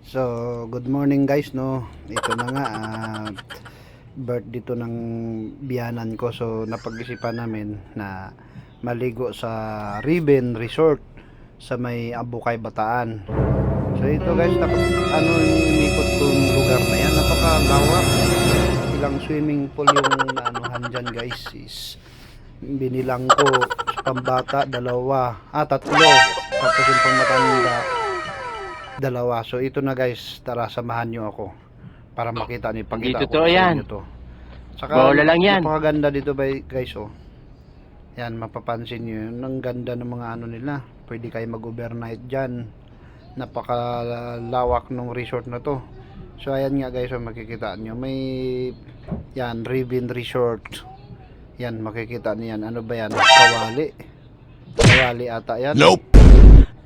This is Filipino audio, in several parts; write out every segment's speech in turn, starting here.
So, good morning guys, no. Ito na nga, birthday to ng biyanan ko. So, napag-isipan namin na maligo sa Ribbon Resort sa may Abukay, Bataan. So, ito guys, ano yung umikot kong lugar na yan. Napakalawak. Ilang swimming pool yung naanuhan dyan guys is binilang ko sa pambata, tatlo. Tapos yung pangmatanda, dalawa. So ito na guys, tara samahan nyo ako para makita niyo, pagkita ko sa inyo to. Saka bola lang yan. napakaganda dito guys, oh. Yan, mapapansin nyo yun. Ang ganda ng mga ano nila. Pwede kayo mag-overnight dyan. Napakalawak ng resort na to. So ayan nga guys, oh, makikita nyo. May yan, Ribbon Resort. Yan, makikita niyo yan. Ano ba yan? Kawali. Kawali ata yan. Nope.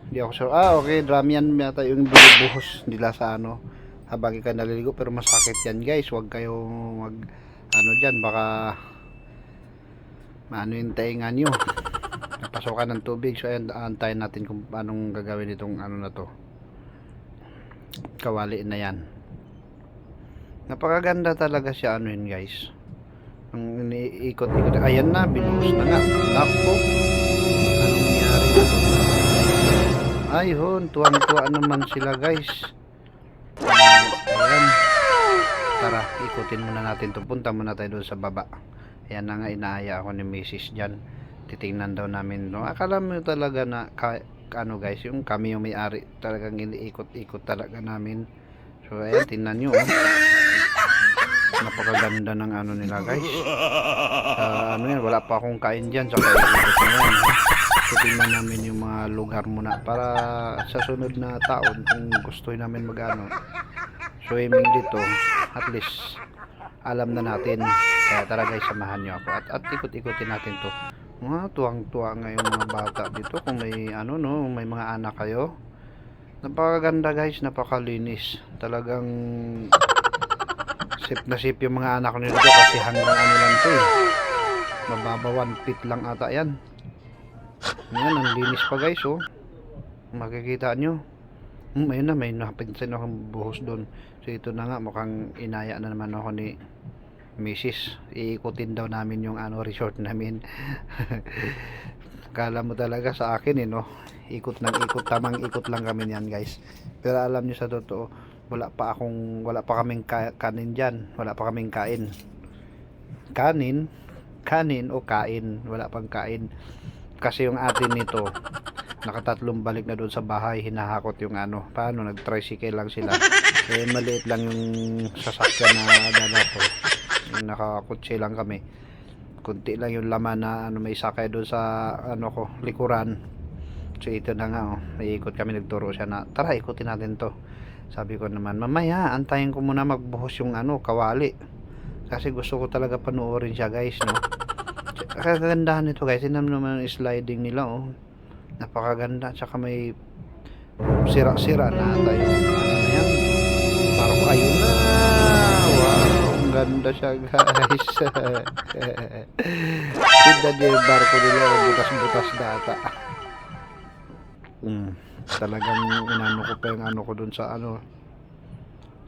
Hindi ako sure. Okay, drum yan yata yung binubuhos nila sa ano habang ka naliligo, pero masakit yan guys. Huwag kayong mag ano dyan, baka maano yung tainga nyo, napasokan ng tubig. So ayan, antayin natin kung anong gagawin itong ano na to, kawali na yan. Napakaganda talaga siya, ano yun guys, ang iniikot-ikot. Ayan na, binuhos na nga. Nako, anong nangyari na to? Ayun, tuwang-tuwa naman sila guys. Ayan. Tara, ikutin muna natin to. Punta muna tayo doon sa baba. Ayan na nga, inaaya ako ni Mrs. dyan. Titingnan daw namin. No? Akala mo talaga na, ano guys, yung kami yung may-ari. Talagang iniikot-ikot talaga namin. So ayan, tingnan nyo. Oh. Napakaganda ng ano nila guys. Ano yan, wala pa akong kain dyan. Saka ikot na yan. Tingnan namin yung mga lugar muna para sa sunod na taon kung gusto namin magano swimming dito, at least alam na natin. Kaya tara guys, samahan nyo ako at ikot-ikutin natin to. Tuwang-tuwa nga yung mga bata dito. Kung may ano, no, may mga anak kayo, napakaganda guys, napakalinis talagang. Sip na sip yung mga anak nila dito kasi hanggang ano lang to eh, mababa 1 feet lang ata yan. Yan, ang linis pa guys, oh. Makikita nyo. Ayun na, may napinsin akong buhos doon. So ito na nga, mukhang inaya na naman ako ni Mrs. Iikutin daw namin yung ano, resort namin. Kala mo talaga sa akin eh, no? Ikot ng ikot, tamang ikot lang kami yan guys. Pero alam nyo sa totoo, wala pa kaming kanin dyan. Wala pa kaming kain. Kanin o kain, wala pang kain. Kasi yung atin nito, nakatatlong balik na doon sa bahay, hinahakot yung ano, paano, nag-tricycle lang sila. Eh, maliit lang yung sasakyan na dala ko. Yung nakakotse lang kami. Kunti lang yung laman na ano, may sakay doon sa ano ko, likuran. So ito na nga, oh, iikot kami, nagturo siya na, tara, ikutin natin to. Sabi ko naman, mamaya, antayin ko muna magbuhos yung ano, kawali. Kasi gusto ko talaga panoorin siya guys, no? Kagandahan nito guys, tingnan naman yung sliding nila, oh. Napakaganda, tsaka may sira-sira na tayo. Ano na yan? Parang ko, ayun na. Wow, ang ganda siya guys. Tignan niyo yung barko nila, butas-butas data. Talagang inano ko pa yung ano ko dun sa ano.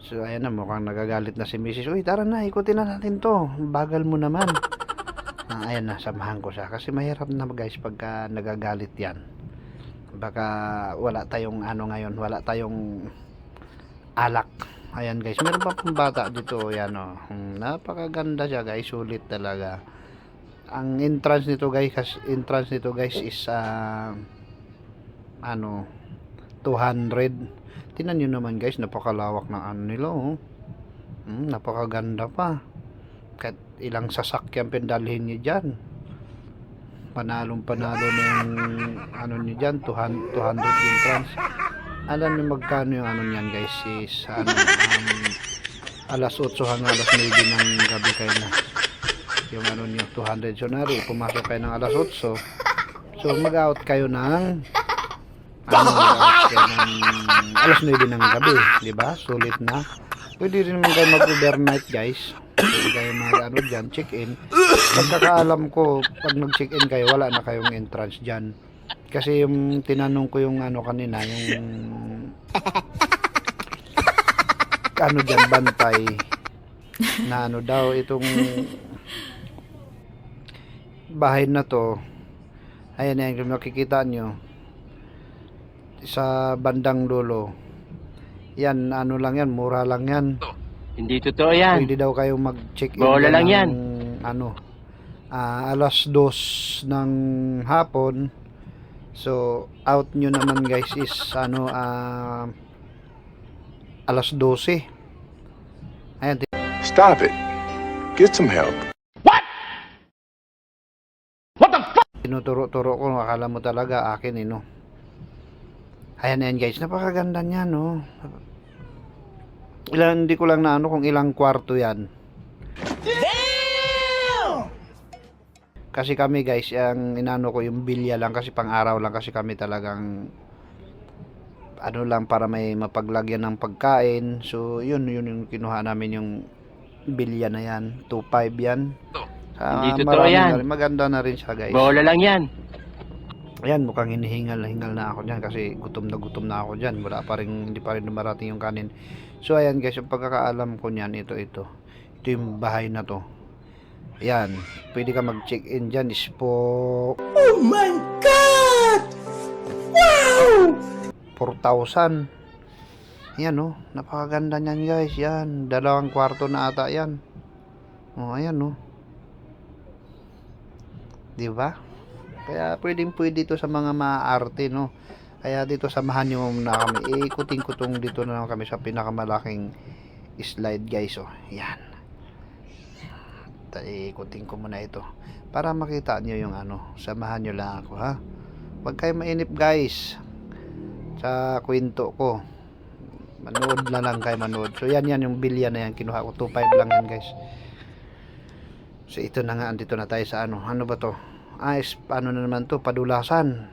So ayan na, mukhang nagagalit na si Mrs. Uy, tara na, ikutin na natin to. Bagal mo naman. Ayan na, samahan ko siya. Kasi mahirap na guys pagka nagagalit yan. Baka wala tayong ano ngayon, wala tayong alak. Ayan guys, meron pa pong bata dito. Ayan o, napakaganda siya guys, sulit talaga. Ang entrance nito guys is ano, 200. Tingnan nyo naman guys, napakalawak ng ano nila, oh. Napakaganda pa. Kahit ilang sasakyan pendalhin nyo dyan, panalo na yung ano nyo dyan, 200 entrance. Alam nyo magkano yung ano nyan guys is ano, alas 8 hanggang alas 9 ng gabi kayo na yung ano nyo, 200. So nari, pumasok kayo ng alas 8, so mag-out kayo ng alas 9 ng gabi, diba? Sulit na. Pwede rin naman kayo mag-overnight guys. Pwede kayo mag dyan, check-in. Pagkakaalam ko, pag nag-check-in kayo, wala na kayong entrance dyan. Kasi yung tinanong ko yung ano kanina, yung ano dyan, bantay na ano daw itong bahay na to. Ayan yan, kung makikita nyo sa bandang dulo, yan ano lang yan, mura lang yan. Hindi totoo yan. Pwede daw kayong mag-check in Bola lang yan. ano, alas 2 ng hapon. So out nyo naman guys is ano, alas 12. Ayan, Stop it. Get some help. tinuturo-turo ko, akala mo talaga akin no. Ayan yan guys, napakaganda niya no. Hindi ko lang na ano kung ilang kwarto yan. Kasi kami guys, ang inano ko yung bilya lang kasi pang araw lang, kasi kami talagang ano lang para may mapaglagyan ng pagkain. So yun yung kinuha namin, yung bilya na yan, 2.5 yan. Hindi totoo Marami yan. na rin, maganda na rin siya guys. Bola lang yan. Ayan, mukhang hinihingal na ako dyan kasi gutom na ako dyan. Hindi pa rin dumarating yung kanin. So ayan guys, yung pagkakaalam ko niyan, ito yung bahay na to. Ayan, pwede ka mag-check in dyan, po. Oh my God! Wow! 4,000. Ayan napakaganda niyan guys. Yan, 2 kwarto na ata yan. Ayan di ba? Kaya pwede ito sa mga maaarte no. Kaya dito samahan niyo na kami. Ikutin ko tong dito na lang kami sa pinakamalaking slide guys. Yan. Ikutin ko muna ito para makita niyo yung ano. Samahan niyo lang ako ha. Huwag kayo mainip guys sa kwento ko. Manood na lang kayo, manood. So yan yung bilya na yan, kinuha ko 2.5 lang yan guys. So ito na nga, andito na tayo sa ano ba to? Ano na naman to, padulasan.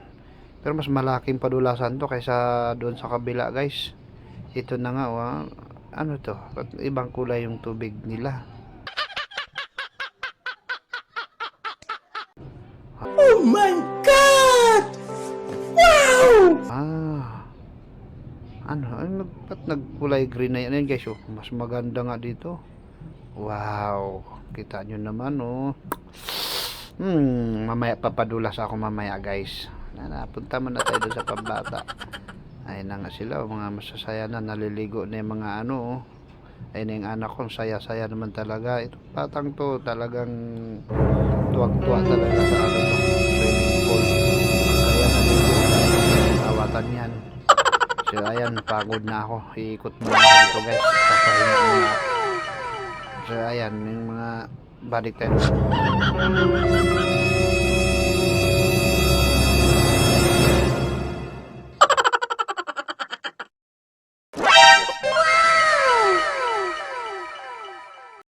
Pero mas malaking padulasan to kaysa doon sa kabila guys. Ito na nga ano to, ibang kulay yung tubig nila. Oh my God! Wow! Ba't nagkulay green na yan? Ayan guys, mas maganda nga dito. Wow, kita nyo naman mamaya papadulas ako mamaya guys. Napunta mo na tayo doon sa pambata. Ayun na nga sila, mga masasaya na, naliligo na yung mga ayun na yung anak ko, saya-saya naman talaga. Ito batang to talagang tuwag-tuwa talaga sa swimming pool. Kaya naliligo, awatan yan. So ayan, pagod na ako, iikot mo na dito guys, papahinga muna ako. So ayan, yung mga balik tayo.